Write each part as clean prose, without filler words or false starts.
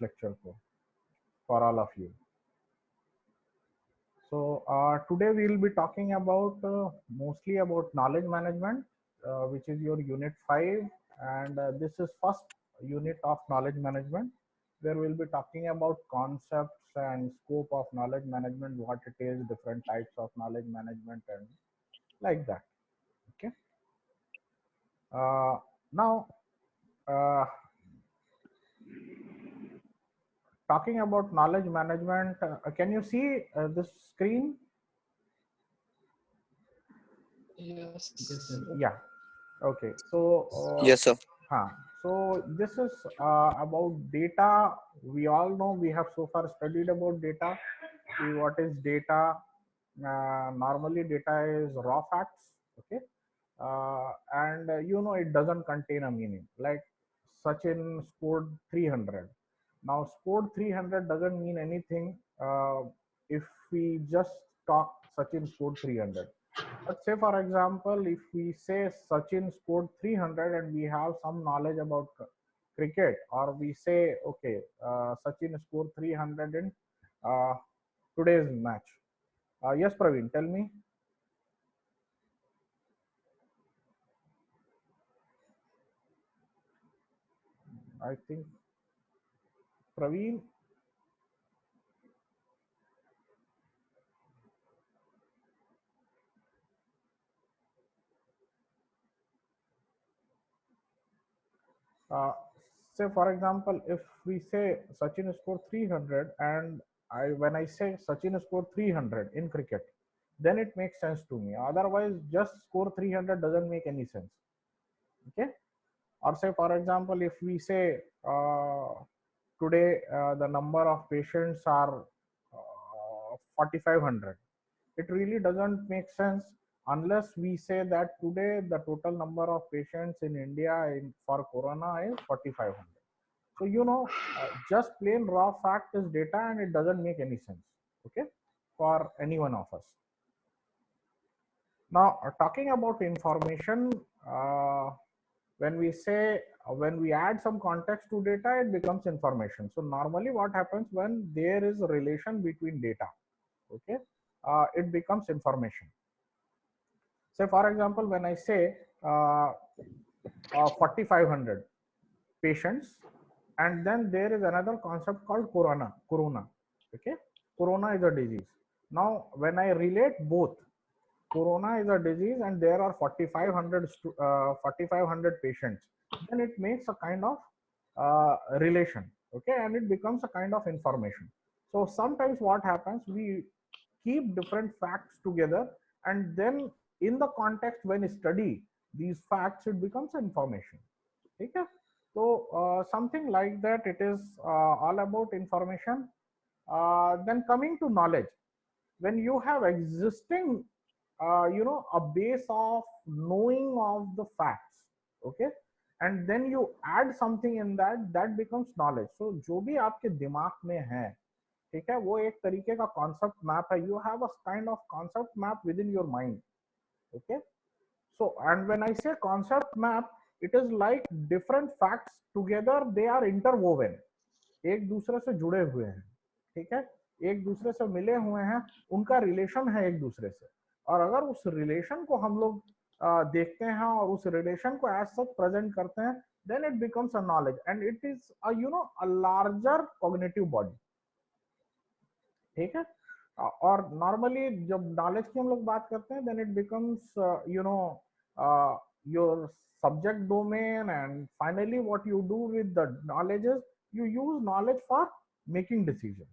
lecture for all of you. So today we will be talking about mostly about knowledge management, which is your unit 5, and this is first unit of knowledge management, where we'll be talking about concepts and scope of knowledge management, what it is, different types of knowledge management, and like that. Okay. Now, uh, talking about knowledge management, can you see this screen? Yes. Yeah. Okay. Yes, sir. Huh. So this is about data. We all know, we have so far studied about data. See what is data. Normally, data is raw facts. Okay. And it doesn't contain a meaning. Like Sachin scored 300. Now, scored 300 doesn't mean anything if we just talk Sachin scored 300. But say, for example, if we say Sachin scored 300 and we have some knowledge about cricket, or we say, okay, Sachin scored 300 in uh, today's match. Yes, Praveen, tell me. I think Praveen. Uh, Say, for example, if we say Sachin scored 300, and when I say Sachin scored 300 in cricket, then it makes sense to me. Otherwise, just score 300 doesn't make any sense. Okay. Or say, for example, if we say today the number of patients are 4,500, it really doesn't make sense unless we say that today the total number of patients in India for corona is 4,500. So just plain raw fact is data, and it doesn't make any sense, okay, for any one of us. Now, talking about information, when we say when we add some context to data, it becomes information. So normally what happens when there is a relation between data, okay, it becomes information. Say, for example, when I say 4,500 patients, and then there is another concept called corona. Okay, corona is a disease. Now, when I relate both, corona is a disease and there are 4,500 patients, then it makes a kind of relation. Okay, and it becomes a kind of information. So sometimes what happens, we keep different facts together, and then in the context when you study these facts, it becomes information. Okay. So something like that, it is all about information. Then coming to knowledge, when you have existing a base of knowing of the facts, okay, and then you add something in that, that becomes knowledge. So जो भी आपके दिमाग में है, ठीक है, वो एक तरीके का कॉन्सेप्ट मैप है. You have a kind of concept map within your mind. Okay. So, and when I say concept map, it is like different facts together, they are interwoven, एक दूसरे से जुड़े हुए हैं. ठीक है, एक दूसरे से मिले हुए हैं, उनका रिलेशन है एक दूसरे से. और अगर उस रिलेशन को हम लोग देखते हैं और उस रिलेशन को एज सच प्रेजेंट करते हैं, then it becomes a knowledge and it is a larger cognitive body. ठीक है. और नॉर्मली जब नॉलेज की हम लोग बात करते हैं, then it becomes your subject domain, and finally what you do with the knowledge is you use knowledge for making decisions.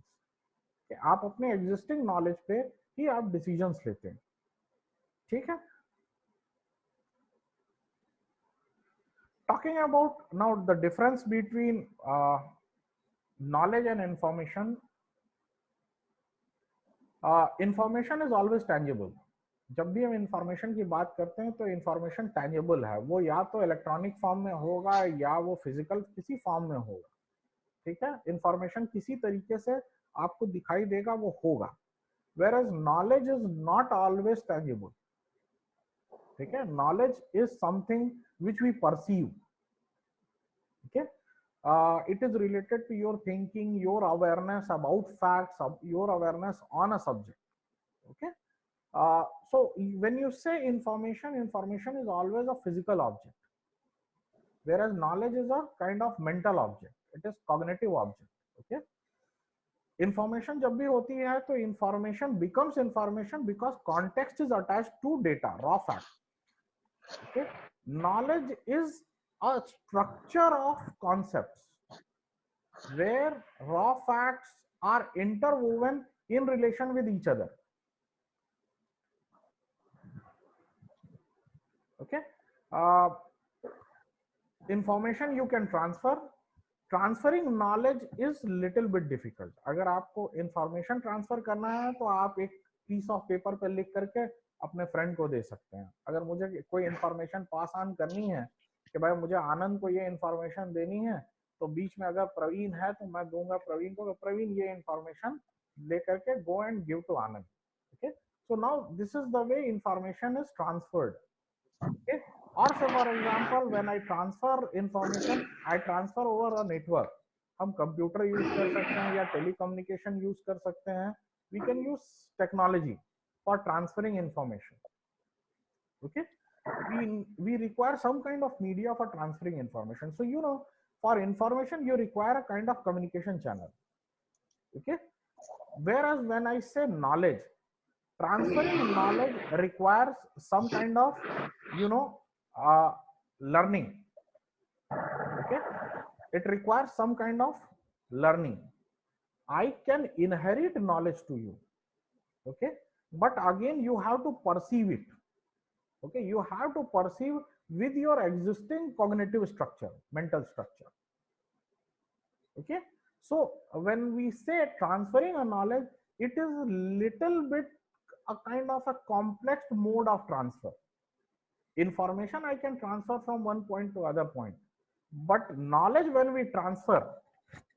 आप अपने एग्जिस्टिंग नॉलेज पे ही आप डिसीजंस लेते हैं. ठीक है. Talking about now the difference between knowledge and information. Information is always tangible. जब भी हम इंफॉर्मेशन की बात करते हैं तो इंफॉर्मेशन टेंजिबल है. वो या तो इलेक्ट्रॉनिक फॉर्म में होगा या वो फिजिकल किसी फॉर्म में होगा. ठीक है, इंफॉर्मेशन किसी तरीके से आपको दिखाई देगा, वो होगा. Whereas knowledge is not always tangible. ठीक है, knowledge is something which we perceive. ठीक है. It is related to your thinking, your awareness about facts, your awareness on a subject. Okay. So when you say information, information is always a physical object, whereas knowledge is a kind of mental object. It is cognitive object. Okay. Information जब भी होती है तो information becomes information because context is attached to data, raw fact. Okay. Knowledge is a structure of concepts where raw facts are interwoven in relation with each other. Okay. uh, Information you can transfer. Transferring knowledge is little bit difficult. अगर आपको information transfer करना है तो आप एक piece of paper पे लिख करके अपने friend को दे सकते हैं. अगर मुझे कोई information pass on करनी है कि भाई मुझे आनंद को ये information देनी है, तो बीच में अगर प्रवीण है तो मैं दूंगा प्रवीण को, प्रवीण ये information ले करके go and give to Anand. Okay, so now this is the way information is transferred. Okay. Or say for example, when I transfer information, I transfer over a network. हम कंप्यूटर यूज कर सकते हैं या telecommunication use कर सकते हैं. We can use technology for transferring information. Okay. We require some kind of media for transferring information. So for information you require a kind of communication channel. Okay. Whereas when I say knowledge, transferring knowledge requires some kind of learning. Okay. It requires some kind of learning. I can inherit knowledge to you. Okay. But again you have to perceive it. Okay. You have to perceive with your existing cognitive structure, mental structure. Okay. So when we say transferring a knowledge, it is little bit a kind of a complex mode of transfer. Information I can transfer from one point to other point, but knowledge when we transfer,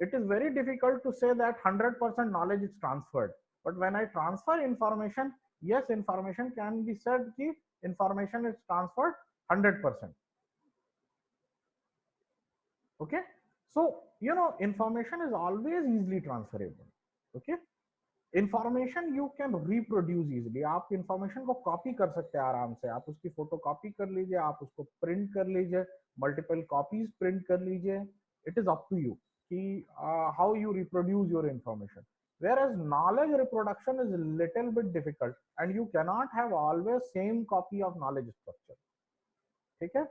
it is very difficult to say that 100% knowledge is transferred. But when I transfer information, yes, information can be said that information is transferred 100%. Okay. So information is always easily transferable. Okay. Information you can reproduce easily. आप information को copy कर सकते हैं आराम से. आप उसकी photo copy कर लीजिए, आप उसको प्रिंट कर लीजिए, मल्टीपल कॉपीज प्रिंट कर लीजिए. It is up to you कि how you reproduce your information. whereas knowledge reproduction is a little bit difficult and you cannot have always same copy of knowledge structure. ठीक है.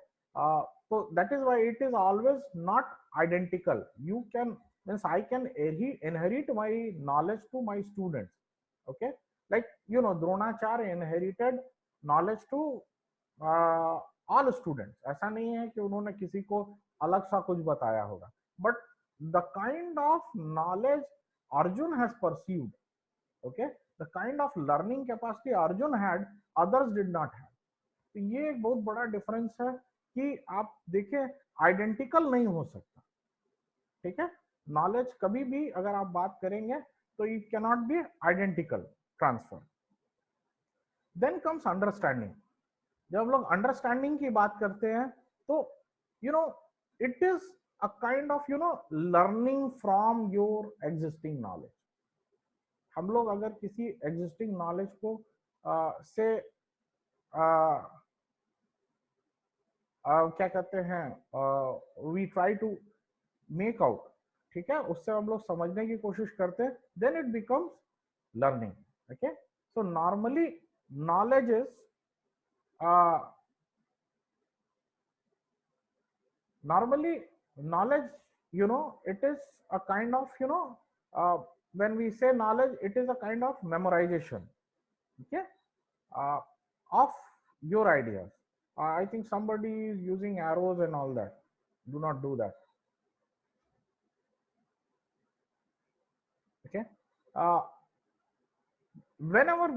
So that is why it is always not identical. You can means I can inherit my knowledge to my students. Okay. Like Dronacharya inherited knowledge to all students. ऐसा नहीं है कि उन्होंने किसी को अलग सा कुछ बताया होगा. But the kind of knowledge Arjun has perceived, okay, the kind of learning capacity Arjun had, others did not have. तो ये एक बहुत बड़ा डिफरेंस है कि आप देखें आइडेंटिकल नहीं हो सकता. ठीक है. नॉलेज कभी भी अगर आप बात करेंगे तो it can not be identical transfer. Then comes understanding. जब हम लोग अंडरस्टैंडिंग की बात करते हैं तो it is a kind of learning from your existing knowledge. हम लोग अगर किसी एग्जिस्टिंग नॉलेज को से क्या कहते हैं, we try to make out. ठीक है. उससे हम लोग समझने की कोशिश करते हैं. Then it becomes learning. Okay. So normally knowledge is normally knowledge, it is a kind of when we say knowledge, it is a kind of memorization. Okay. Of your ideas. I think somebody is using arrows and all that. Do not do that. Okay. Whenever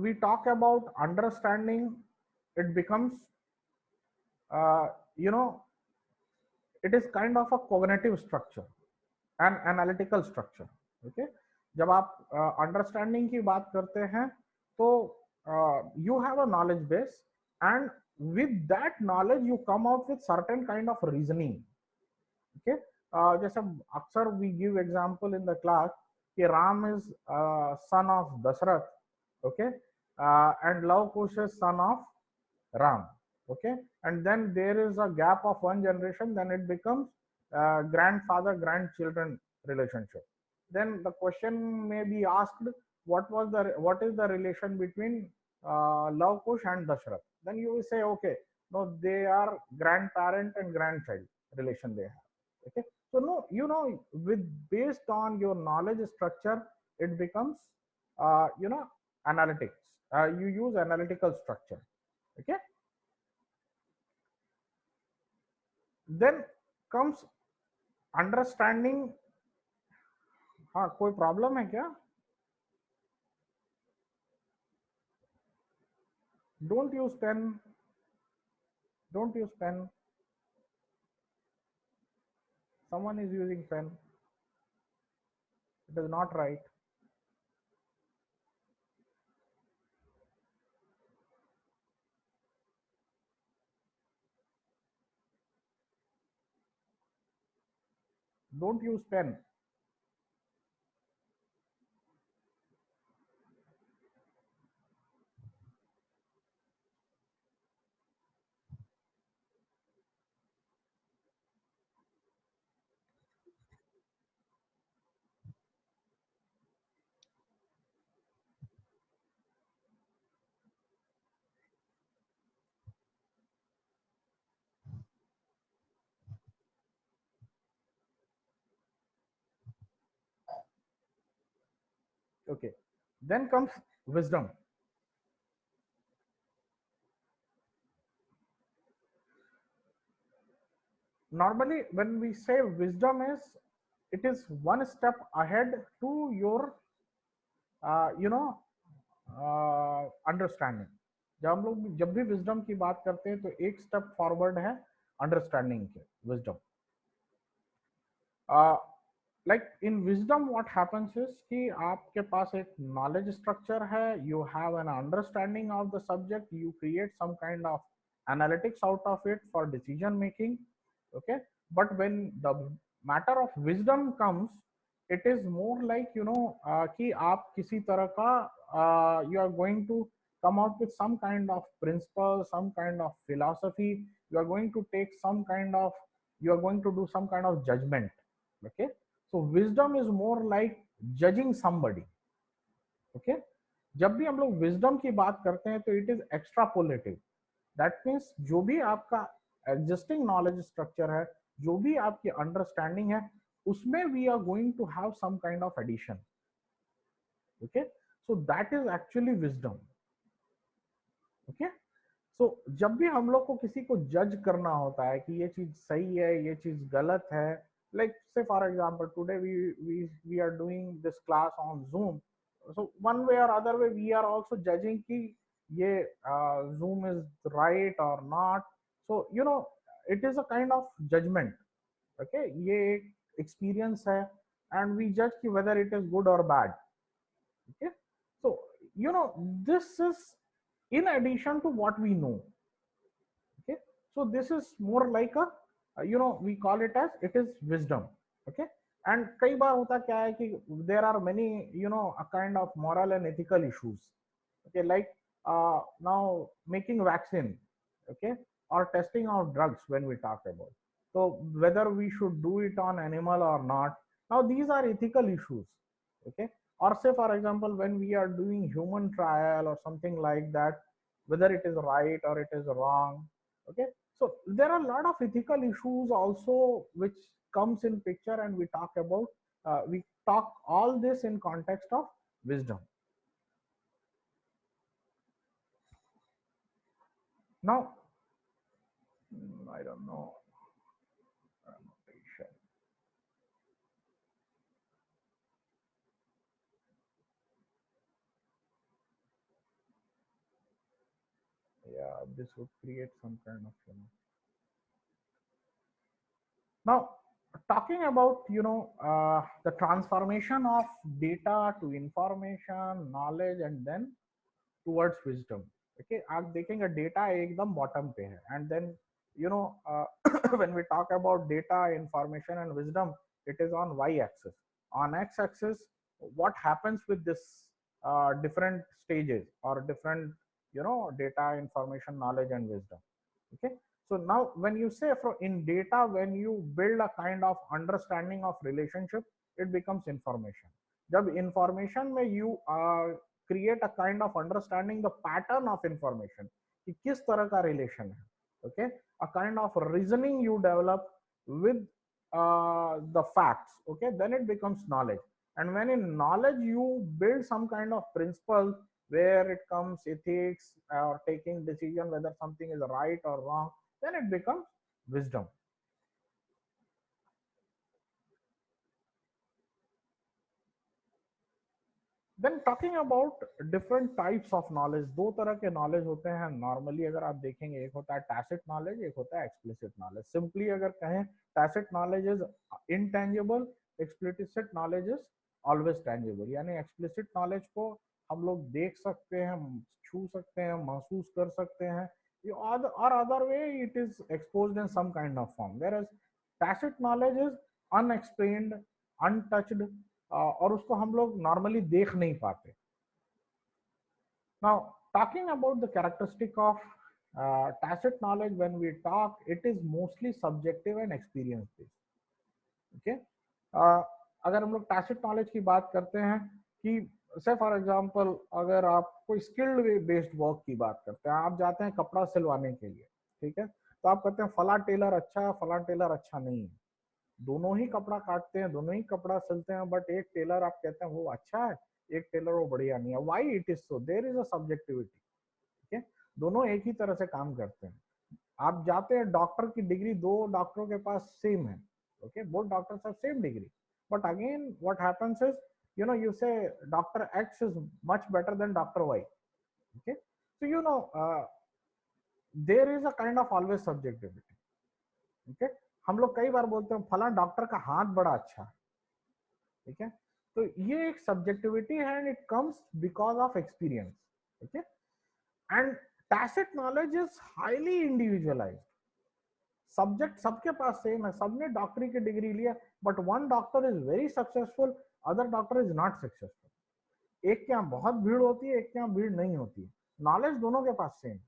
we talk about understanding, it becomes it is kind of a cognitive structure and analytical structure. Okay. जब आप understanding की बात करते हैं तो you have a knowledge base and with that knowledge you come out with certain kind of reasoning. Okay. जैसे अक्सर we give example in the class कि Ram is son of Dashrath, okay, and Lava Kush is son of Ram, okay, and then there is a gap of one generation, then it becomes grandfather grandchildren relationship. Then the question may be asked, what is the relation between Lava Kush and Dashrath? Then you will say, okay, no, they are grandparent and grandchild relation they have. Okay, so no, with based on your knowledge structure, it becomes analytics. You use analytical structure. Okay, then comes understanding. हाँ, कोई problem है क्या? Don't use pen. Don't use pen. Someone is using pen. It is not right. Don't use pen. Okay. Then comes wisdom. Normally, when we say wisdom it is one step ahead to your you know understanding. जब भी wisdom की बात करते हैं तो एक step forward है understanding के. Wisdom like in wisdom what happens is कि आपके पास एक नॉलेज स्ट्रक्चर है, you have an understanding of the subject, you create some kind of analytics out of it for decision making. Okay, but when the matter of wisdom comes, it is more like कि आप किसी तरह का you are going to come out with some kind of principle, some kind of philosophy, you are going to take some kind of, you are going to do some kind of judgment. Okay, so wisdom is more like judging somebody. Okay, जब भी हम लोग wisdom की बात करते हैं तो it is एक्स्ट्रापोलेटिव. That means जो भी आपका एग्जिस्टिंग नॉलेज स्ट्रक्चर है, जो भी आपकी अंडरस्टैंडिंग है, उसमें we are going to have some kind of addition. Okay, so that is actually wisdom. Okay, so जब भी हम लोग को किसी को जज करना होता है कि ये चीज सही है, ये चीज गलत है, like say for example today we are doing this class on Zoom, so one way or other way we are also judging कि ये zoom is right or not. So it is a kind of judgment. Okay, ये एक experience है and we judge कि whether it is good or bad. Okay, so this is in addition to what we know. Okay, so this is more like a we call it as it is wisdom. Okay, and कई बार होता क्या है कि there are many a kind of moral and ethical issues. Okay, like now making vaccine, okay, or testing of drugs when we talk about, so whether we should do it on animal or not, now these are ethical issues. Okay, or say for example when we are doing human trial or something like that, whether it is right or it is wrong. Okay, so there are a lot of ethical issues also which comes in picture, and we talk all this in context of wisdom. Now I don't know annotation. Yeah, this would create some kind of Now, talking about the transformation of data to information, knowledge, and then towards wisdom. Okay, आप देखेंगे data एकदम bottom पे है, and then you know, when we talk about data, information, and wisdom, it is on y-axis. On x-axis, what happens with this different stages or different, you know, data, information, knowledge, and wisdom. Okay, so now when you say in data, when you build a kind of understanding of relationship, it becomes information. जब information में you create a kind of understanding the pattern of information कि किस तरह का relation है, okay, a kind of reasoning you develop with the facts, okay, then it becomes knowledge. And when in knowledge you build some kind of principle where it comes ethics or taking decision whether something is right or wrong, then it becomes wisdom. Then talking about different types of knowledge, दो तरह के knowledge होते हैं normally, अगर आप देखेंगे, एक होता है tacit knowledge, एक होता है explicit knowledge. Simply अगर कहें, tacit knowledge is intangible, explicit knowledge is always tangible. यानी explicit knowledge को हम लोग देख सकते हैं, छू सकते हैं, महसूस कर सकते हैं, or other way it is exposed in some kind of form, whereas tacit knowledge is unexplained, untouched, और उसको हम लोग नॉर्मली देख नहीं पाते. Now, talking about the characteristic of tacit knowledge, when we talk, it is mostly subjective and experience based. Okay, अगर हम लोग tacit knowledge की बात करते हैं कि से फॉर एग्जांपल अगर आप कोई स्किल्ड बेस्ड वर्क की बात करते हैं, आप जाते हैं कपड़ा सिलवाने के लिए, ठीक है, तो आप कहते हैं फला टेलर अच्छा है, फला टेलर अच्छा नहीं है. दोनों ही कपड़ा काटते हैं, दोनों ही कपड़ा सिलते हैं, बट एक टेलर आप कहते हैं वो अच्छा है, एक टेलर वो बढ़िया नहीं है. Why it is so? There is a subjectivity. ठीक है, दोनों एक ही तरह से काम करते हैं. आप जाते हैं, डॉक्टर की डिग्री दो डॉक्टरों के पास सेम है, okay, both doctors have same degree, but again what happens is, you know, you say Dr. X is much better than Dr. Y. Okay, so you know, there is a kind of always subjectivity. Okay, हम लोग कई बार बोलते हैं फला doctor का हाथ बड़ा अच्छा है, ठीक है, तो ये एक सब्जेक्टिविटी है and it comes because of experience. Okay, and tacit knowledge is highly individualised. Subject सबके पास सेम है, सबने डॉक्टरी की डिग्री लिया, but one doctor is very successful, other doctor is not successful. एक के यहाँ बहुत भीड़ होती है, एक के यहाँ भीड़ नहीं होती है, नॉलेज दोनों के पास सेम.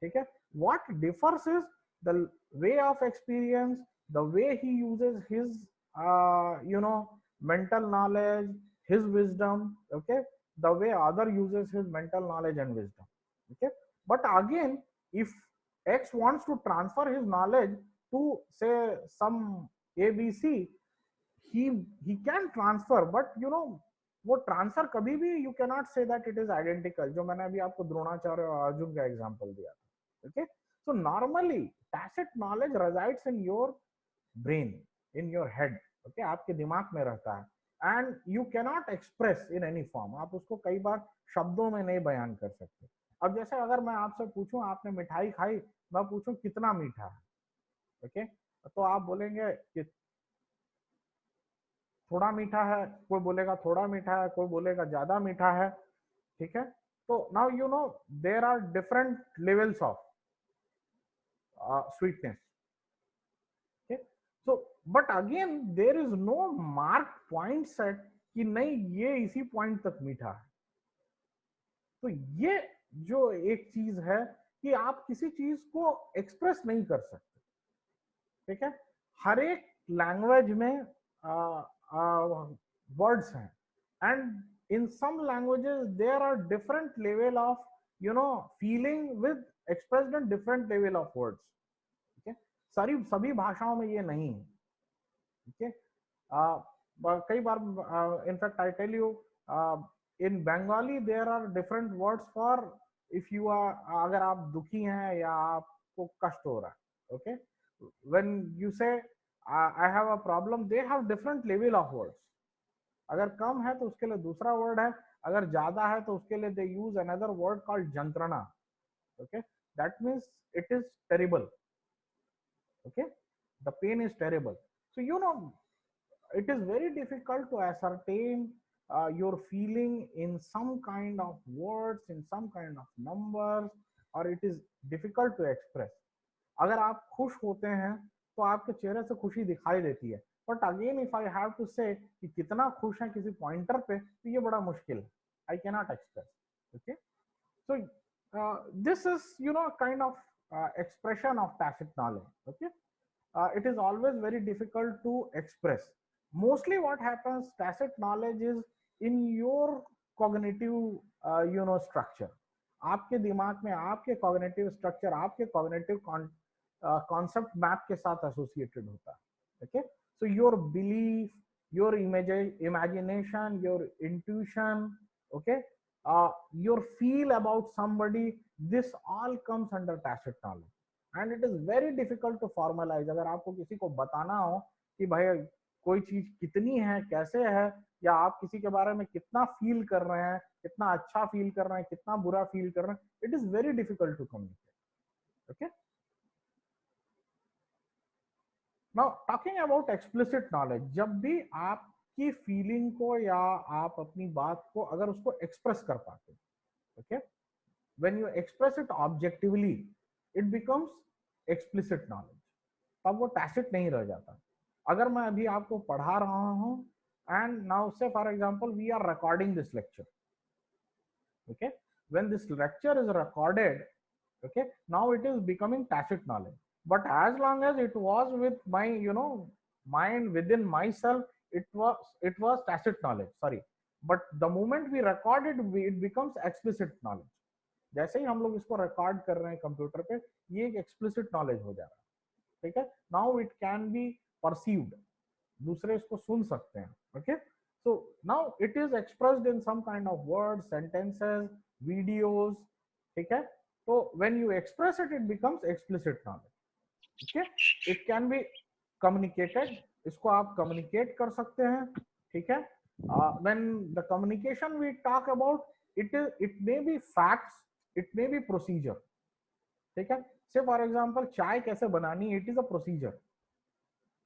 ठीक है, what differs is the way of experience, the way he uses his you know, mental knowledge, his wisdom. Okay, the way other uses his mental knowledge and wisdom. Okay, but again, if X wants to transfer his knowledge to say some ABC, he can transfer, but you know, वो transfer कभी भी you can not say that it is identical, जो मैंने अभी आपको द्रोणाचार्य और अर्जुन का example दिया था. Okay, so normally tacit knowledge resides in your brain, in your head. Okay, आपके दिमाग में रहता है and you can not express in any form. आप उसको कई बार शब्दों में नहीं बयान कर सकते. अब जैसे अगर मैं आपसे पूछूं आपने मिठाई खाई, मैं पूछूं कितना मीठा है, ओके, तो आप बोलेंगे कि थोड़ा मीठा है, कोई बोलेगा थोड़ा मीठा है, कोई बोलेगा ज्यादा मीठा है. ठीक है, तो now you know there are different levels of sweetness. okay, so but again there is no marked point set कि नहीं ये इसी पॉइंट तक मीठा है. तो ये जो एक चीज है कि आप किसी चीज को एक्सप्रेस नहीं कर सकते. ठीक है, हर एक लैंग्वेज में वर्ड्स हैं, and in some languages there are different level of you know feeling with expressed in different level of words. ठीक है, सारी सभी भाषाओं में ये नहीं है. ठीक है, कई बार in fact I tell you in Bengali there are different words for if you are, अगर आप दुखी हैं या आपको कष्ट हो रहा है. Okay, when you say I have a problem, they have different level of words. अगर कम है तो उसके लिए दूसरा वर्ड है, अगर ज्यादा है तो उसके लिए they use another word called jantrana. Okay, that means it is terrible. Okay, the pain is terrible. So you know, it is very difficult to ascertain your feeling in some kind of words, in some kind of numbers, or it is difficult to express. अगर आप खुश होते हैं तो आपके चेहरे से खुशी दिखाई देती है, but again if I have to say कि कितना खुश है किसी पॉइंटर पे, तो ये बड़ा मुश्किल है, I can not express. Okay, so this is, you know, kind of expression of tacit knowledge. Okay, it is always very difficult to express. Mostly what happens, tacit knowledge is in your cognitive you know structure. आपके दिमाग में आपके cognitive structure, आपके cognitive concept map के साथ associated होता है. Okay, so your belief, your imagination, your intuition, okay, your feel about somebody, this all comes under tacit knowledge. And it is very difficult to formalise. अगर आपको किसी को बताना हो कि भाई कोई चीज कितनी है, कैसे है, या आप किसी के बारे में कितना फील कर रहे हैं, कितना अच्छा फील कर रहे हैं, कितना बुरा फील कर रहे हैं, it is very difficult to communicate. Okay, now talking about explicit knowledge, जब भी आपकी फीलिंग को या आप अपनी बात को अगर उसको एक्सप्रेस कर पाते, okay, when you express it objectively, it becomes explicit knowledge. तब वो टैसिट नहीं रह जाता. अगर मैं अभी आपको पढ़ा रहा हूं and now say for example we are recording this lecture, okay, when this lecture is recorded, okay, now it is becoming tacit knowledge, but as long as it was with my, you know, mind within myself, it was tacit knowledge, sorry, but the moment we record it, it becomes explicit knowledge. जैसे ही हम लोग इसको record कर रहे हैं computer पे, ये एक एक्सप्लिसिट नॉलेज हो जा रहा है. ठीक है, now it can be perceived, दूसरे इसको सुन सकते हैं. Okay, so now it is expressed in some kind of words, sentences, videos. ठीक है, तो when you express it, it becomes explicit knowledge. Okay, it can be communicated, इसको आप कम्युनिकेट कर सकते हैं. ठीक है, when the communication we talk about, it may be facts, it may be procedure. ठीक है, से फॉर एग्जांपल चाय कैसे बनानी, it is a procedure.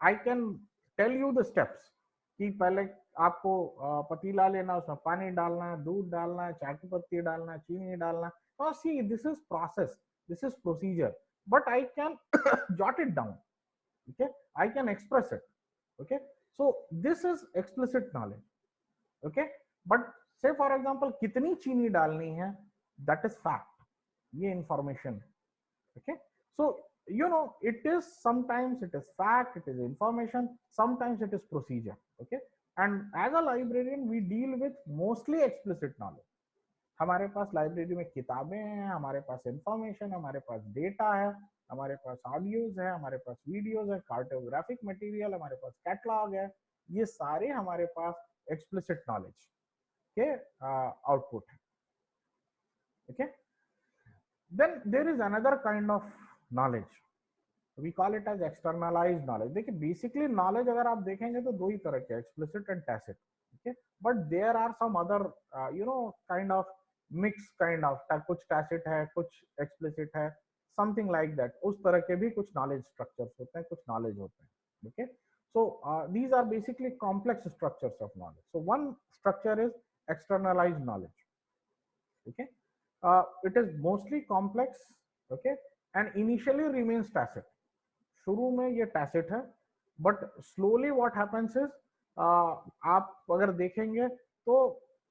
I can tell you the steps कि पहले आपको पतीला लेना, उसमें पानी डालना है, दूध डालना है, चाय की पत्ती डालना है, चीनी डालना है. और see, this is process, this is procedure, but I can jot it down. Okay, I can express it. Okay, so this is explicit knowledge. Okay, but say for example कितनी चीनी डालनी है, that is fact, ये information. Okay, so you know, it is sometimes it is fact, it is information, sometimes it is procedure. Okay, and as a librarian we deal with mostly explicit knowledge. हमारे पास library में किताबें हैं, हमारे पास information, हमारे पास data है, हमारे पास audios है, हमारे पास वीडियोज है, कार्टोग्राफिक मटेरियल, हमारे पास कैटलॉग है. ये सारे हमारे पास एक्सप्लिसिट नॉलेज के आउटपुट है. Okay, then there is another kind of knowledge, we call it as externalised knowledge. देखिए बेसिकली नॉलेज अगर आप देखेंगे तो दो ही तरह के, explicit and tacit. Okay, but there are some other you know kind of mix kind of, कुछ टैसिट है, कुछ एक्सप्लिसिट है, समथिंग लाइक दैट. उस तरह के भी कुछ नॉलेज स्ट्रक्चर्स होते हैं, कुछ नॉलेज होते हैं. Okay, so these are basically complex structures of knowledge. So one structure is externalized knowledge. Okay, it is mostly complex. Okay, and initially remains tacit. शुरू में ये tacit है, but slowly what happens is आप अगर देखेंगे तो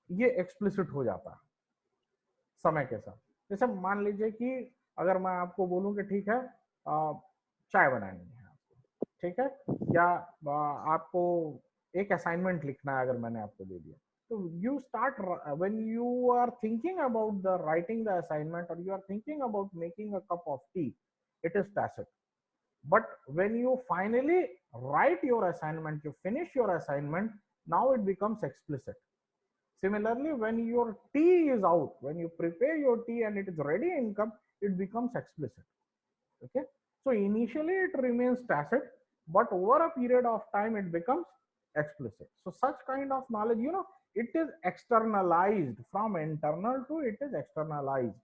ये explicit हो जाता है समय के साथ. जैसे मान लीजिए कि अगर मैं आपको बोलूं कि ठीक है चाय बनानी है आपको, ठीक है, या आपको एक असाइनमेंट लिखना है, अगर मैंने आपको दे दिया, तो you start when you are thinking about the writing the assignment और you are thinking about making a cup of tea, it is tacit. But when you finally write your assignment, you finish your assignment, now it becomes explicit. Similarly, when your tea is out, when you prepare your tea and it is ready in cup, it becomes explicit. Okay, so initially it remains tacit, but over a period of time it becomes explicit. So such kind of knowledge, you know, it is externalized. From internal to it is externalized.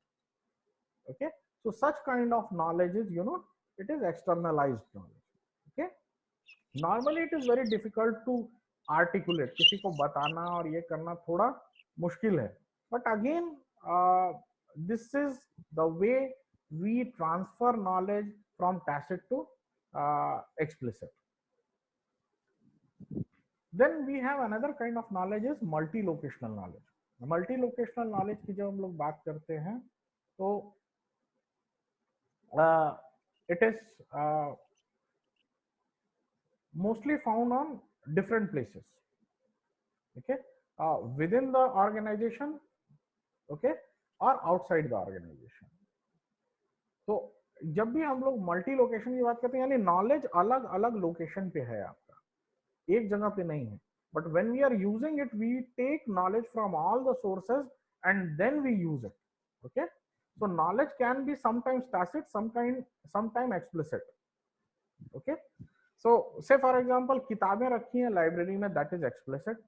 Okay, so such kind of knowledge is, you know, it is externalized knowledge. Okay, normally it is very difficult to articulate, किसी को बताना और ये करना थोड़ा मुश्किल है. But again this is the way we transfer knowledge from tacit to explicit. Then we have another kind of knowledge is multi-locational knowledge. Multi-locational knowledge की जब हम लोग बात करते हैं तो it is mostly found on different places, okay, within the organization, okay, or outside the organization. तो जब भी हम लोग मल्टी लोकेशन की बात करते हैं यानी नॉलेज अलग अलग लोकेशन पे है, आपका एक जगह पे नहीं है, but when we are using it we take knowledge from all the sources and then we use it, okay. So knowledge can be sometimes tacit, sometime explicit, okay. So say for example किताबें रखी हैं library में, that is explicit.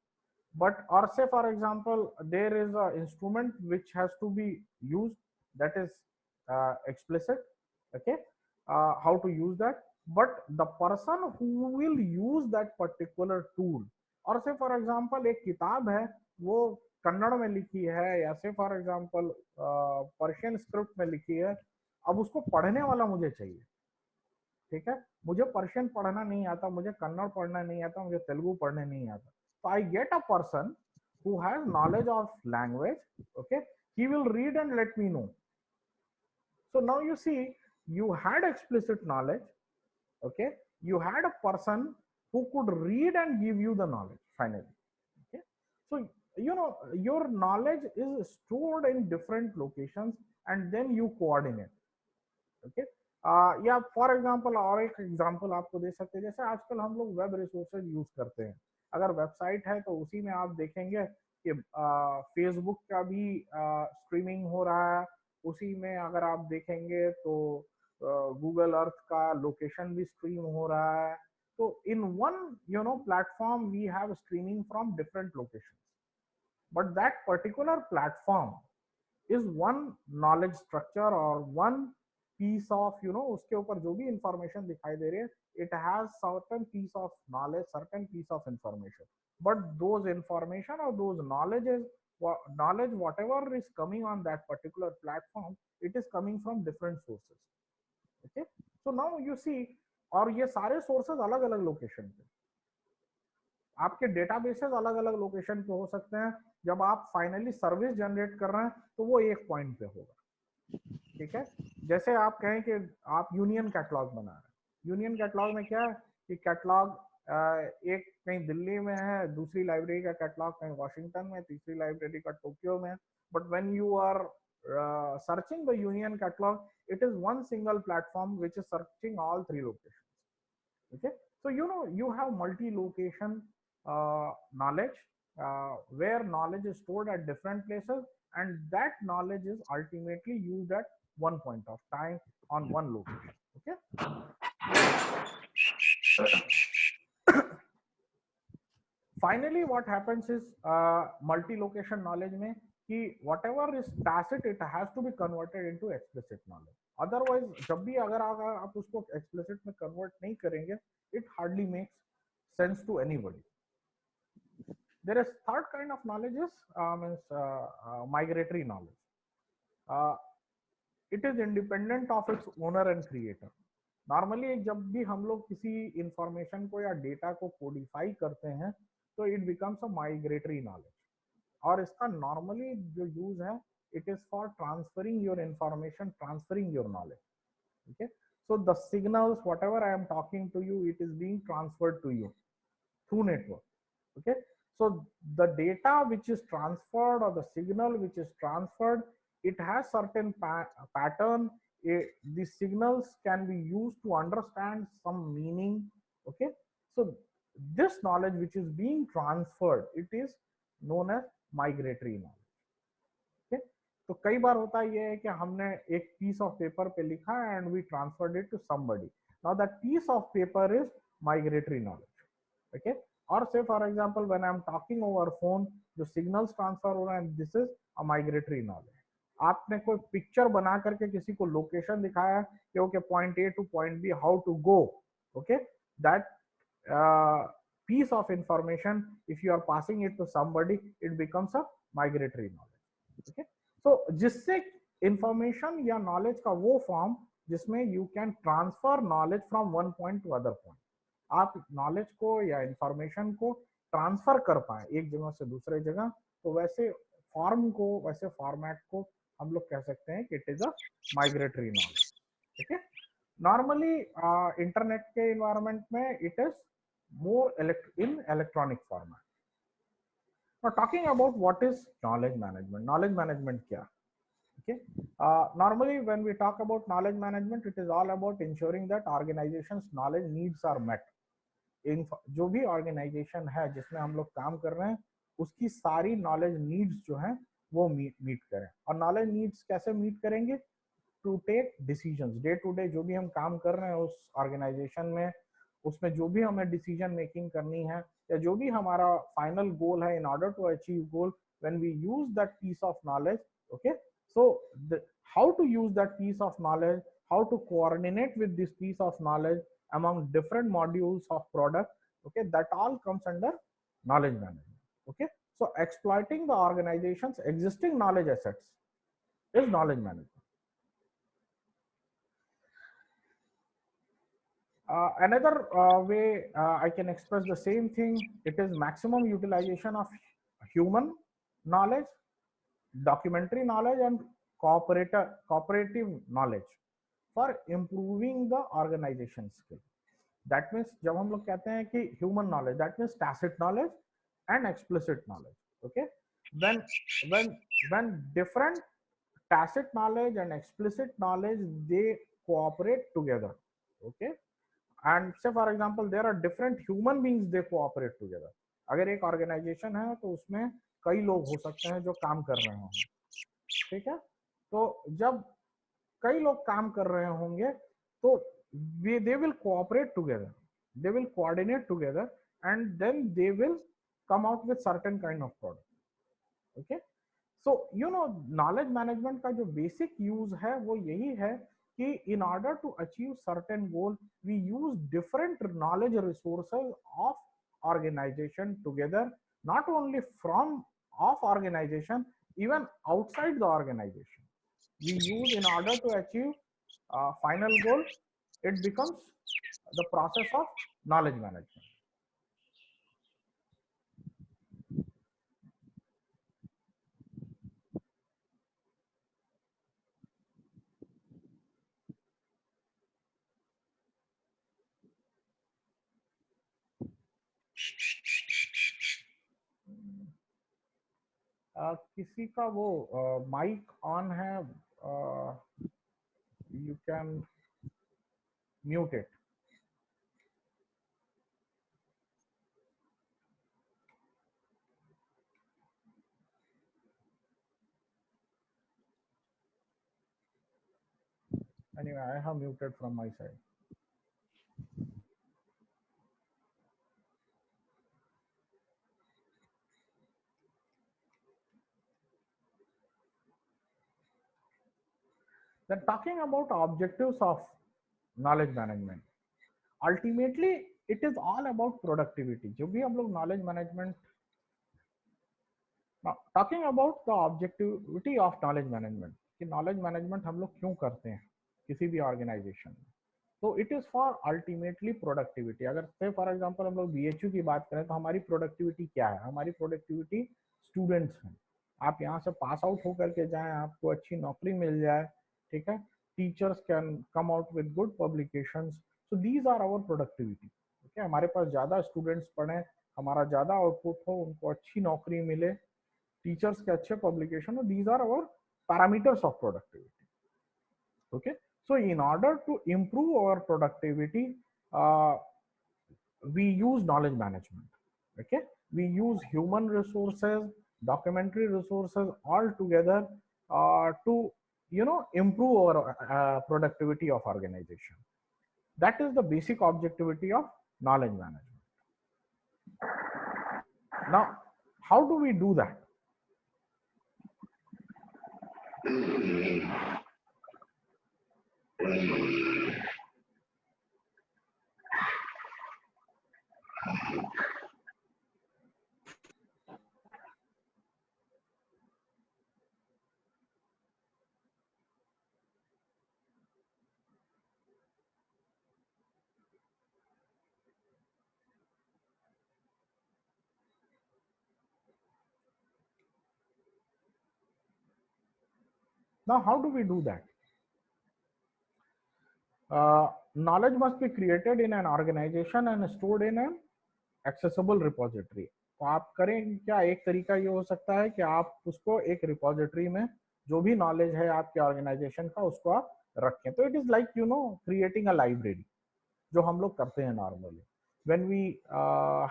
But or say for example there is a instrument which has to be used, that is explicit, okay, how to use that. But the person who will use that particular tool, or say for example एक किताब है वो कन्नड़ में लिखी है या से for example Persian script में लिखी है, अब उसको पढ़ने वाला मुझे चाहिए, ठीक है. मुझे पर्शियन पढ़ना नहीं आता, मुझे कन्नड़ पढ़ना नहीं आता, मुझे तेलुगु पढ़ने नहीं आता. So I get a person who has knowledge of language, okay, he will read and let me know. So now you see, you had explicit knowledge, okay, you had a person who could read and give you the knowledge finally, okay. So you know your knowledge is stored in different locations and then you coordinate, okay. या for example और एक example आपको दे सकते हैं, जैसे आजकल हम लोग वेब रिसोर्सेज यूज करते हैं. अगर वेबसाइट है तो उसी में आप देखेंगे कि फेसबुक का भी स्ट्रीमिंग हो रहा है, उसी में अगर आप देखेंगे तो गूगल अर्थ का लोकेशन भी स्ट्रीम हो रहा है. तो in one platform we have streaming from different locations, but that particular platform is one knowledge structure और वन piece of उसके ऊपर जो भी इंफॉर्मेशन दिखाई दे रही है, it has certain piece of knowledge, certain piece of information, but those information or those knowledge whatever is coming on that particular platform, it is coming from different sources, okay. So now you see, और ये सारे sources अलग अलग location पे, आपके databases अलग अलग location पे हो सकते हैं. जब आप फाइनली सर्विस जनरेट कर रहे हैं तो वो एक पॉइंट पे होगा, ठीक है. जैसे आप कहें कि आप यूनियन कैटलॉग बना रहे हैं, यूनियन कैटलॉग में क्या है कि कैटलॉग एक कहीं दिल्ली में है, दूसरी लाइब्रेरी का कैटलॉग कहीं वॉशिंगटन में, तीसरी लाइब्रेरी का टोक्यो में, but when you are searching the union catalog, it is one single platform which is searching all three locations, okay. So you have multi-location knowledge where knowledge is stored at different places, and that knowledge is ultimately used at one point of time on one location, okay. Finally what happens is multi-location knowledge में कि whatever is tacit it has to be converted into explicit knowledge. Otherwise जब भी अगर आप उसको explicit में convert नहीं करेंगे, it hardly makes sense to anybody. There is third kind of knowledge is migratory knowledge. It is independent of its owner and creator. Normally जब भी हम लोग किसी इंफॉर्मेशन को या डेटा को कोडिफाई करते हैं तो it becomes a migratory knowledge, और इसका नॉर्मली जो यूज है it is for transferring your information, transferring your knowledge, okay. So the signals whatever I am talking to you, it is being transferred to you through network, okay. So the data which is transferred or the signal which is transferred, it has certain pattern. These signals can be used to understand some meaning, okay. So this knowledge which is being transferred, it is known as migratory knowledge, okay. तो कई बार होता ये है कि हमने एक piece of paper पे लिखा and we transferred it to somebody. Now that piece of paper is migratory knowledge, okay. और say for example when I am talking over phone, जो signals transfer हो रहे हैं, this is a migratory knowledge. आपने कोई picture बना करके किसी को लोकेशन दिखाया कि okay point A to point B how to go, okay, that piece of information if you are passing it to somebody, it becomes a migratory knowledge, okay. So जिससे information या knowledge का वो form जिसमें you can transfer knowledge from one point two other point. आप knowledge को या information को transfer कर पाए एक जगह से दूसरे जगह, तो वैसे फॉर्म को, वैसे फॉर्मेट को हम लोग कह सकते हैं कि it is a migratory knowledge. ठीक है। नॉर्मली इंटरनेट के इन्वायरमेंट में it is more in electronic format. Now talking about what is knowledge management. Knowledge management क्या? Okay. Normally when we talk about knowledge management, it is all about ensuring that organization's knowledge needs are met. जो भी organisation है जिसमें हम लोग काम कर रहे हैं, उसकी सारी नॉलेज नीड्स जो हैं वो मीट करें। और नॉलेज नीड्स कैसे मीट करेंगे? To take decisions. Day to day जो भी हम काम कर रहे हैं उस ऑर्गेनाइजेशन में, उसमें जो भी हमें डिसीजन मेकिंग करनी है या जो भी हमारा फाइनल गोल है, in order to achieve goal, when we use that piece of knowledge, okay, so how to use that piece of knowledge, how to coordinate with this piece of knowledge among different modules of product, okay, that all comes under knowledge management. Okay, so exploiting the organization's existing knowledge assets is knowledge management. Another way I can express the same thing, it is maximum utilization of human knowledge, documentary knowledge, and cooperative knowledge for improving the organization skill. That means जब हम लोग कहते हैं कि human knowledge, that means tacit knowledge and explicit knowledge. Okay, when when different tacit knowledge and explicit knowledge, they cooperate together. Okay, and say for example there are different human beings, they cooperate together. अगर एक organisation है तो उसमें कई लोग हो सकते हैं जो काम कर रहे होंगे। ठीक है, तो जब कई लोग काम कर रहे होंगे तो they will cooperate together, they will coordinate together, and then they will come out with certain kind of product. Okay, so you know knowledge management का जो basic use है वो यही है कि in order to achieve certain goal, we use different knowledge resources of organization together, not only from of organization, even outside the organization we use in order to achieve final goal. It becomes the process of knowledge management. किसी का वो mic on है, you can mute it. Anyway, I have muted from my side. Then talking about objectives of knowledge management, ultimately it is all about productivity. जो भी हम लोग knowledge management, now talking about the objectivity of knowledge management, कि knowledge management हम लोग क्यों करते हैं किसी भी ऑर्गेनाइजेशन में, तो it is for ultimately productivity. अगर से फॉर एग्जांपल हम लोग बीएचयू की बात करें तो हमारी प्रोडक्टिविटी क्या है? हमारी प्रोडक्टिविटी स्टूडेंट्स हैं. आप यहाँ से पास आउट होकर के जाएं, आपको अच्छी नौकरी मिल जाए, ठीक है, teachers can come out with good publications, so these are our productivity. ठीक है, हमारे पास ज़्यादा स्टूडेंट्स पढ़ें, हमारा ज़्यादा आउटपुट हो, उनको अच्छी नौकरी मिले, टीचर्स के अच्छे पब्लिकेशन हो, these are our parameters of productivity. Okay, so in order to improve our productivity, we use knowledge management. Okay, we use human resources, documentary resources all together to improve our productivity of organization. That is the basic objectivity of knowledge management. Now how do we do that? Now, how do we do that? Knowledge must be created in an organization and stored in an accessible repository. तो आप करें क्या, एक तरीका ये हो सकता है कि आप उसको एक रिपोजिटरी में जो भी नॉलेज है आपके ऑर्गेनाइजेशन का उसको आप रखें. तो it is like creating a library जो हम लोग करते हैं normally. When we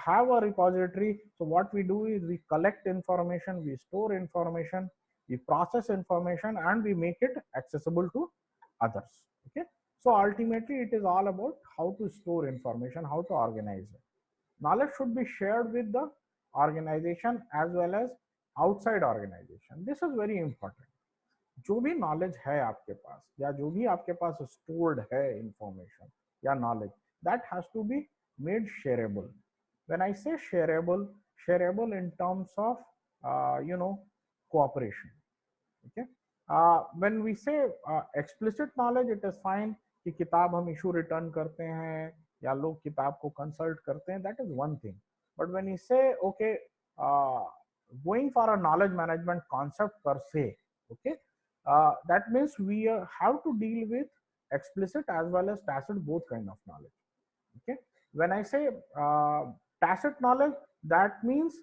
have a repository, so what we do is we collect information, we store information, we process information, and we make it accessible to others. Okay, so ultimately it is all about how to store information, how to organize it. Knowledge should be shared with the organization as well as outside organization. This is very important. जो भी knowledge है आपके पास या जो भी आपके पास stored है इंफॉर्मेशन या knowledge, that has to be made shareable. When I say shareable, shareable in terms of cooperation. Okay. When we say explicit knowledge, it is fine कि किताब हम इशू रिटर्न करते हैं या लोग किताब को कंसल्ट करते हैं, that is one thing. But when you say okay, going for a knowledge management concept per se, okay, that means we have to deal with explicit as well as tacit both kind of knowledge. Okay, when I say tacit knowledge, that means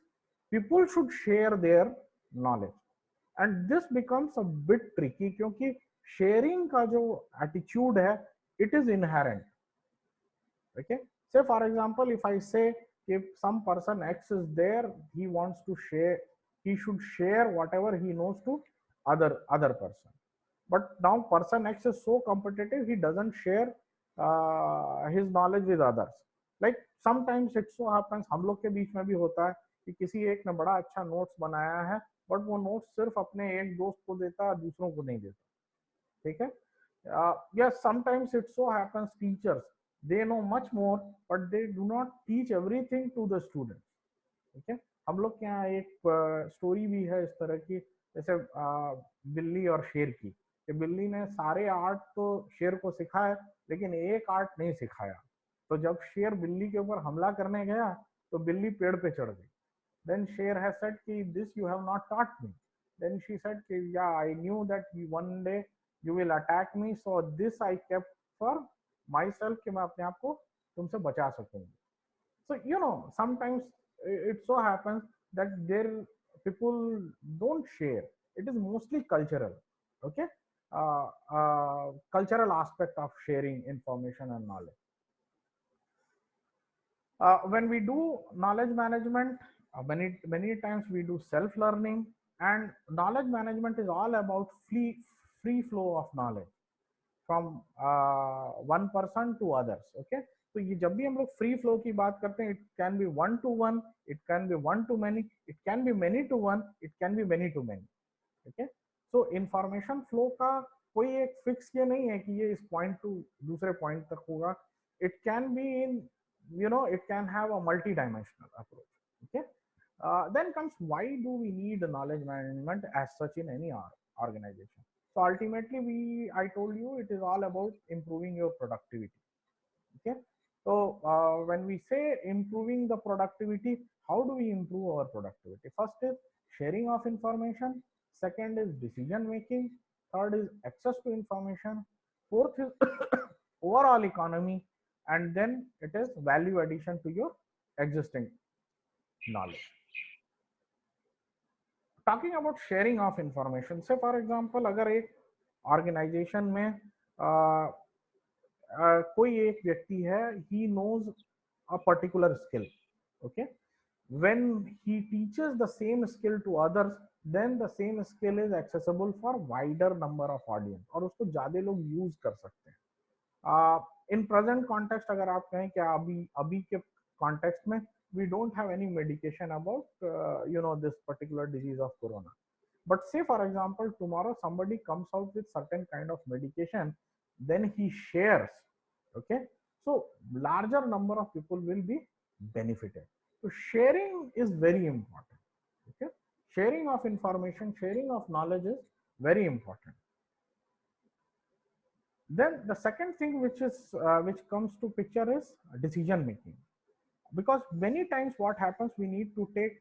people should share their knowledge, and this becomes a bit tricky क्योंकि sharing का जो attitude है, it is inherent. Okay, say for example, if I say if some person X is there, he wants to share, he should share whatever he knows to other person. But now person X is so competitive, he doesn't share his knowledge with others. Like sometimes it so happens, हम लोग के बीच में भी होता है कि किसी एक ने बड़ा अच्छा नोट्स बनाया है, बट वो नोट्स सिर्फ अपने एक दोस्त को देता है, दूसरों को नहीं देता. ठीक है. Yes, sometimes it so happens teachers, they know much more, but they do not teach everything to the students. Okay, हम लोग के यहाँ एक स्टोरी भी है इस तरह की, जैसे बिल्ली और शेर की, कि बिल्ली ने सारे आर्ट तो शेर को सिखाया लेकिन एक आर्ट नहीं सिखाया. तो जब शेर बिल्ली के ऊपर हमला करने गया तो बिल्ली पेड़ पे चढ़ गई. Then शेर has said कि this you have not taught me. Then she said कि yeah, I knew that one day you will attack me, so this I kept for myself कि मैं अपने आप को तुमसे बचा सकूंगी. So sometimes it so happens that there people don't share. It is mostly cultural. Okay, cultural aspect of sharing information and knowledge. When we do knowledge management, many times we do self learning, and knowledge management is all about free flow of knowledge from one person to others. Okay, तो ये जब भी हम लोग free flow की बात करते हैं, it can be one to one, it can be one to many, it can be many to one, it can be many to many. ठीक है. सो इंफॉर्मेशन फ्लो का कोई एक फिक्स ये नहीं है कि ये इस पॉइंट टू दूसरे पॉइंट तक होगा. It can be in it can have a multi-dimensional approach. Okay, then comes why do we need knowledge management as such in any organization. So ultimately I told you it is all about improving your productivity. Okay, so when we say improving the productivity, how do we improve our productivity? First is sharing of information, second is decision making, third is access to information, fourth is overall economy, and then it is value addition to your existing knowledge. Talking about sharing of information, say for example अगर एक organisation में कोई एक व्यक्ति है, he knows a particular skill. Okay, when he teaches the same skill to others, then the same skill is accessible for wider number of audience, और उसको ज्यादा लोग यूज कर सकते हैं. इन प्रेजेंट कॉन्टेक्स्ट अगर आप कहें कि अभी के कॉन्टेक्स्ट में we don't have any medication about this particular disease of corona, but say for example tomorrow somebody comes out with certain kind of medication, then he shares. Okay, so larger number of people will be benefited. So sharing is very important. Okay, sharing of information, sharing of knowledge is very important. Then the second thing which comes to picture is decision making. because many times what happens, we need to take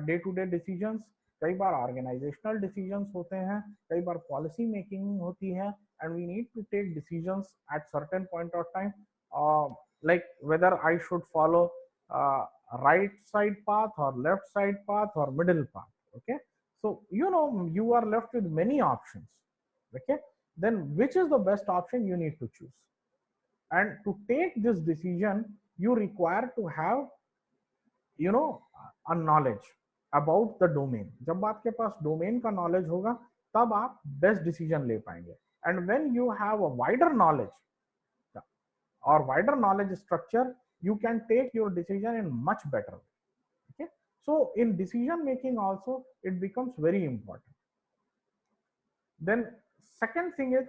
day to day decisions. कई बार organisational decisions होते हैं, कई बार policy making होती है, and we need to take decisions at certain point of time, like whether I should follow right side path or left side path or middle path. Okay, so you are left with many options. Okay, then which is the best option you need to choose, and to take this decision you require to have a knowledge about the domain. जब आपके पास domain का knowledge होगा तब आप best decision ले पाएंगे. And when you have a wider knowledge or wider knowledge structure, you can take your decision in much better way. Okay, so in decision making also it becomes very important. Then second thing is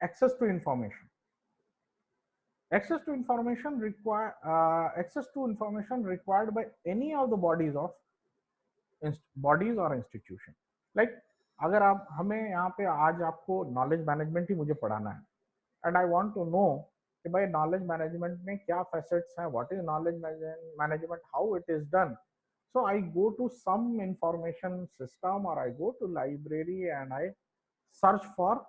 access to information. Access to information required by any of the bodies or institution. Like अगर आप हमें यहाँ पे आज आपको knowledge management ही मुझे पढ़ाना है, and I want to know कि भाई नॉलेज मैनेजमेंट में क्या फैसेट्स हैं, what is knowledge management, how it is done. So I go to some information system or I go to library and I search for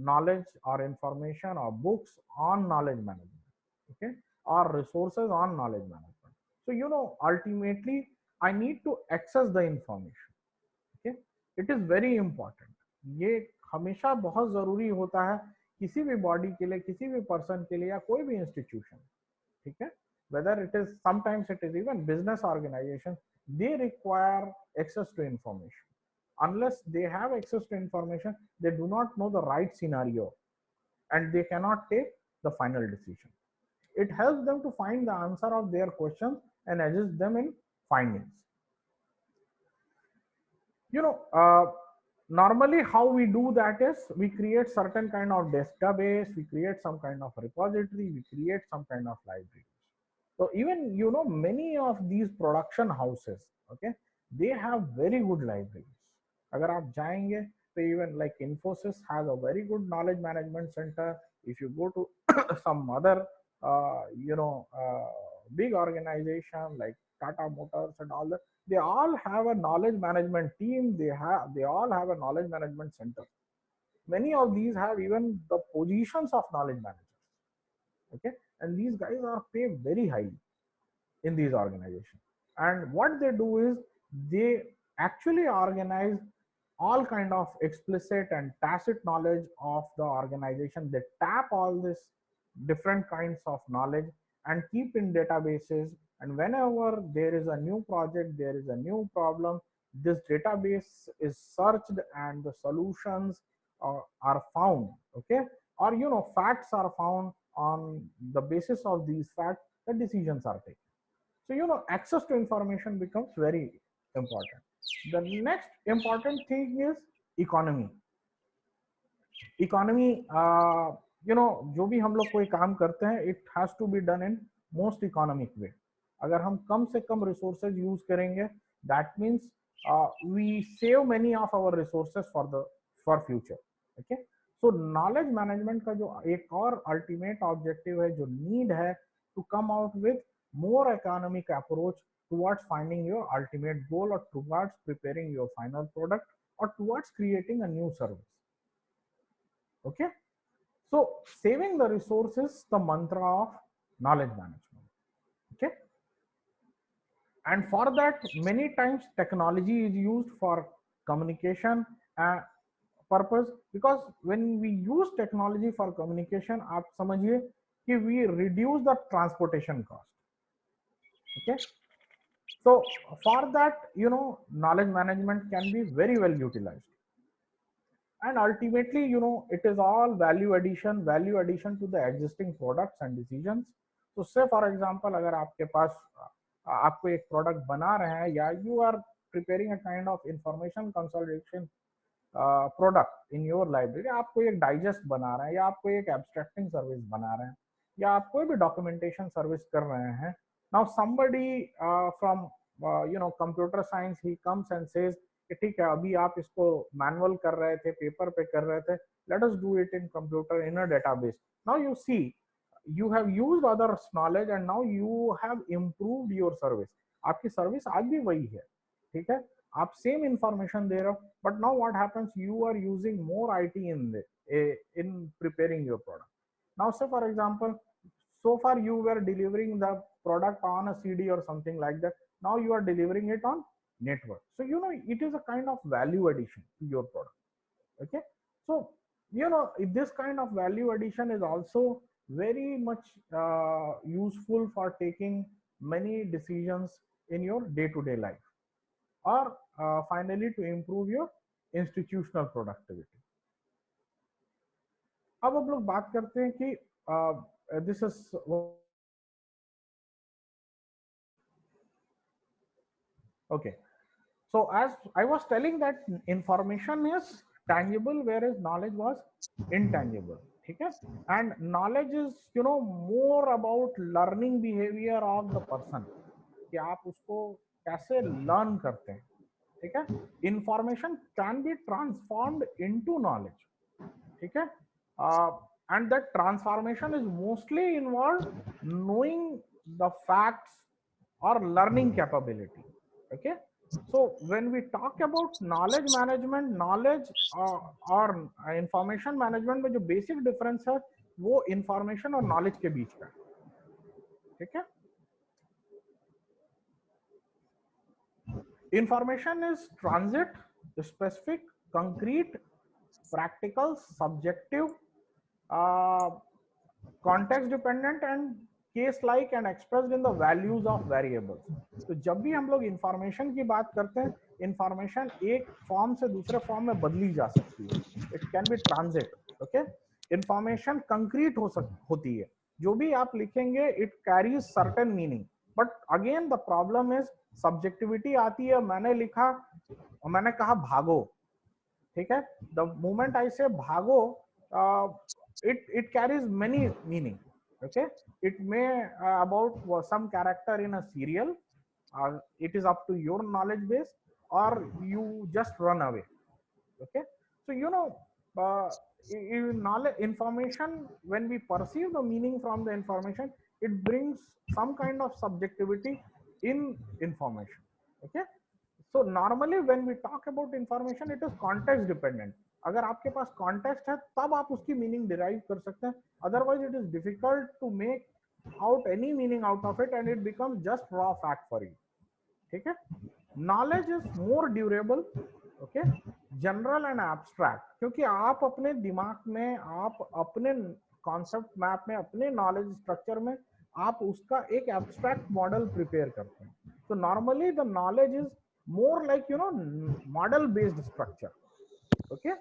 knowledge or information or books on knowledge management, okay, or resources on knowledge management. So ultimately I need to access the information. Okay, it is very important. ये हमेशा बहुत जरूरी होता है किसी भी body के लिए, किसी भी पर्सन के लिए या कोई भी इंस्टीट्यूशन. ठीक है, whether it is, sometimes it is even business organization, they require access to information. Unless they have access to information, they do not know the right scenario and they cannot take the final decision. It helps them to find the answer of their questions and adjust them in findings. Normally how we do that is we create certain kind of database, we create some kind of repository, we create some kind of library. So even many of these production houses, okay, they have very good libraries. अगर आप जाएंगे तो even like Infosys has a very good knowledge management center. If you go to some other big organization like Tata Motors and all that, they all have a knowledge management team. They all have a knowledge management center. Many of these have even the positions of knowledge managers. Okay, and these guys are paid very highly in these organizations. And what they do is they actually organize all kind of explicit and tacit knowledge of the organization. They tap all this different kinds of knowledge and keep in databases, and whenever there is a new project, there is a new problem, this database is searched and the solutions are found. Okay, or facts are found. On the basis of these facts the decisions are taken. So access to information becomes very important. The next important thing is economy. जो भी हम लोग कोई काम करते हैं, it has to be done in most economic way. अगर हम कम से कम resources use करेंगे, that means we save many of our resources for future. Okay, so knowledge management का जो एक और ultimate objective है, जो need है to come out with more economic approach towards finding your ultimate goal or towards preparing your final product or towards creating a new service. Okay, so saving the resources, the mantra of knowledge management. Okay, and for that many times technology is used for communication purpose, because when we use technology for communication, आप समझिए कि we reduce the transportation cost. Okay, so for that knowledge management can be very well utilized. And ultimately it is all value addition to the existing products and decisions. So say for example, अगर आपके पास आपको एक product बना रहे हैं, या you are preparing a kind of information consolidation product in your library, आप कोई एक digest बना रहे हैं, या आप कोई एक abstracting service बना रहे हैं, या आप कोई भी documentation service कर रहे हैं. Now somebody from computer science, he comes and says कि ठीक है, अभी आप इसको मैनुअल कर रहे थे, पेपर पे कर रहे थे, let us do it in computer in a database. Now you see you have used others knowledge and now you have improved your service. आपकी सर्विस आज भी वही है, ठीक है, आप सेम इंफॉर्मेशन दे रहे हो, but now what happens, you are using more IT in preparing your product. Now say for example, so far you were delivering the product on a CD or something like that, now you are delivering it on network. So you know it is a kind of value addition to your product. Okay, so you know this kind of value addition is also very much useful for taking many decisions in your day-to-day life, or finally to improve your institutional productivity. अब हम लोग बात करते हैं कि this is okay. So as I was telling that information is tangible whereas knowledge was intangible. ठीक है, and knowledge is you know more about learning behavior of the person, कि आप उसको कैसे learn करते हैं. ठीक है, information can be transformed into knowledge. ठीक है, and that transformation is mostly involved knowing the facts or learning capability. Okay, so when we talk about knowledge management, knowledge और information management में जो basic difference है वो information और knowledge के बीच का है. ठीक है, information is transit, specific, concrete, practical, subjective, context dependent and case like and expressed in the values of variables. तो जब भी हम लोग इंफॉर्मेशन की बात करते हैं, इंफॉर्मेशन एक फॉर्म से दूसरे फॉर्म में बदली जा सकती है. It can B transit. Okay, information concrete होती है, जो भी आप लिखेंगे it carries certain meaning, but again the problem is subjectivity आती है. मैंने लिखा, मैंने कहा भागो, ठीक है, द मोमेंट आई से भागो, it carries many meaning. Okay, it may about some character in a serial, it is up to your knowledge base, or you just run away. Okay, so you know knowledge information, when we perceive the meaning from the information, it brings some kind of subjectivity in information. Okay, so normally when we talk about information it is context dependent. अगर आपके पास context है तब आप उसकी meaning derive कर सकते हैं, otherwise it is difficult to make out any meaning out of it and it becomes just raw fact for you. ठीक है, knowledge is more durable. Okay, general and abstract, क्योंकि आप अपने दिमाग में, आप अपने कॉन्सेप्ट मैप में, अपने नॉलेज स्ट्रक्चर में आप उसका एक एब्स्ट्रैक्ट मॉडल प्रिपेयर करते हैं. तो normally the knowledge is more like you know model based structure. Okay,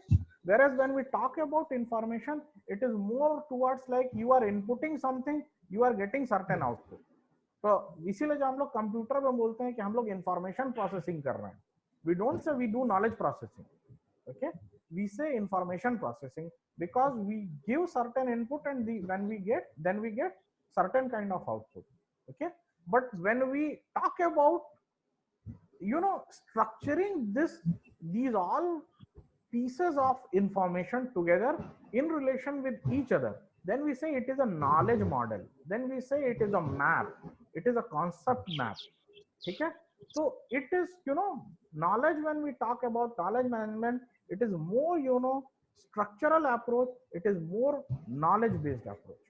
whereas when we talk about information it is more towards like you are inputting something, you are getting certain output. तो इसीलिए जब हम लोग computer में बोलते हैं कि हम लोग इंफॉर्मेशन प्रोसेसिंग कर रहे हैं, we don't say we do knowledge processing. Okay, we say information processing because we give certain input and when we get certain kind of output. Okay, but when we talk about you know structuring these all pieces of information together in relation with each other, then we say it is a knowledge model, then we say it is a map, it is a concept map. Okay, so it is you know knowledge, when we talk about knowledge management it is more you know structural approach, it is more knowledge based approach.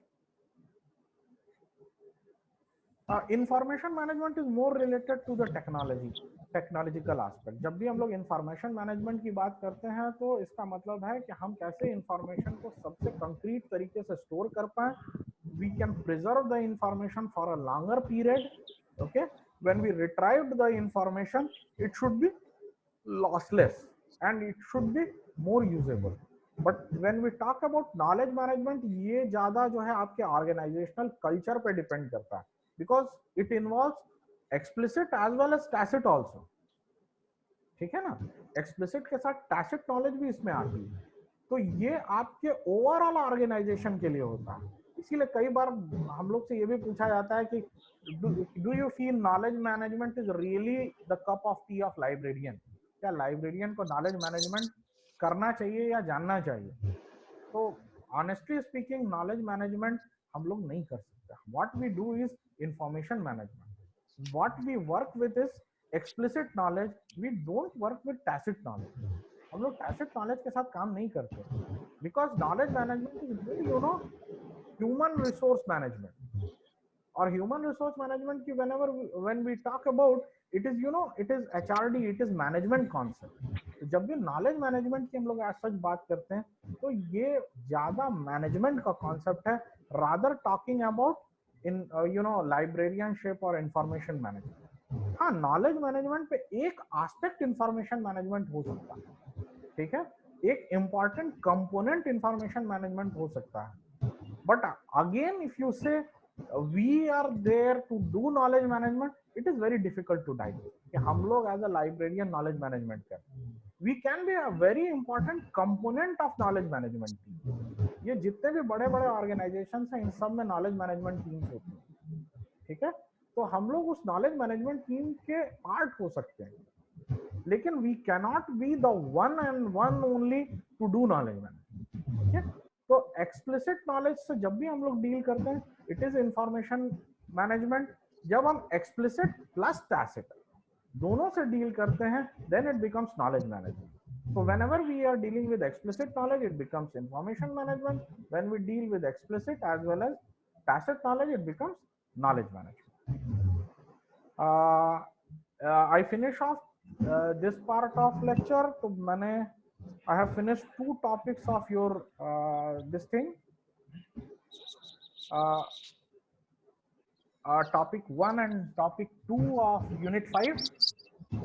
Information management is more related to the technological aspect. जब भी हम लोग information management की बात करते हैं तो इसका मतलब है कि हम कैसे इंफॉर्मेशन को सबसे कंक्रीट तरीके से स्टोर कर पाए. We can preserve the information for a longer period. Okay, when we retrieve the information it should be lossless and it should be more usable. But when we talk about knowledge management, ये ज्यादा जो है आपके organisational culture पे depend करता है, because it involves explicit as well as tacit also. ठीक है ना, एक्सप्लिसिट के साथ टैसिट नॉलेज भी इसमें आती है. तो ये आपके ओवरऑल ऑर्गेनाइजेशन के लिए होता है. इसीलिए कई बार हम लोग से ये भी पूछा जाता है कि do you feel knowledge management is really the cup of T of librarian. क्या लाइब्रेरियन को नॉलेज मैनेजमेंट करना चाहिए या जानना चाहिए? तो ऑनेस्टली स्पीकिंग, नॉलेज मैनेजमेंट हम लोग नहीं कर सकते. What we do is information management. What we work with is explicit knowledge. We don't work with tacit knowledge. हम लोग tacit knowledge के साथ काम नहीं करते, because knowledge management is very, you know, human resource management. और human resource management की when we talk about it is, you know, it is HRD, it is management concept. तो जब भी knowledge management की हम लोग as such बात करते हैं तो ये ज्यादा management का concept है, rather talking about in you know librarianship और information management. हाँ, knowledge management पे एक aspect information management हो सकता है, ठीक है, एक important component information management हो सकता है. But again, if you say we are there to do knowledge management, it is very difficult to diagnose कि हम लोग as a librarian knowledge management करें. We can be a very important component of knowledge management team. ये जितने भी बड़े बड़े organizations हैं इन सब में knowledge management teams होती हैं, ठीक है. तो हम लोग उस knowledge management team के part हो सकते हैं, लेकिन we cannot be the one and one only to do knowledge management. ठीक है. तो एक्सप्लिसिट नॉलेज से जब भी हम लोग डील करते हैं इट इज इंफॉर्मेशन मैनेजमेंट. जब हम एक्सप्लिसिट प्लस टैसिट दोनों से डील करते हैं then it becomes knowledge management. So whenever we are dealing with explicit knowledge, it becomes information management. When we deal with explicit as well as tacit knowledge, it becomes knowledge management. I finish off this part of lecture. तो मैंने I have finished 2 topics of your this thing. Topic 1 and topic 2 of unit 5.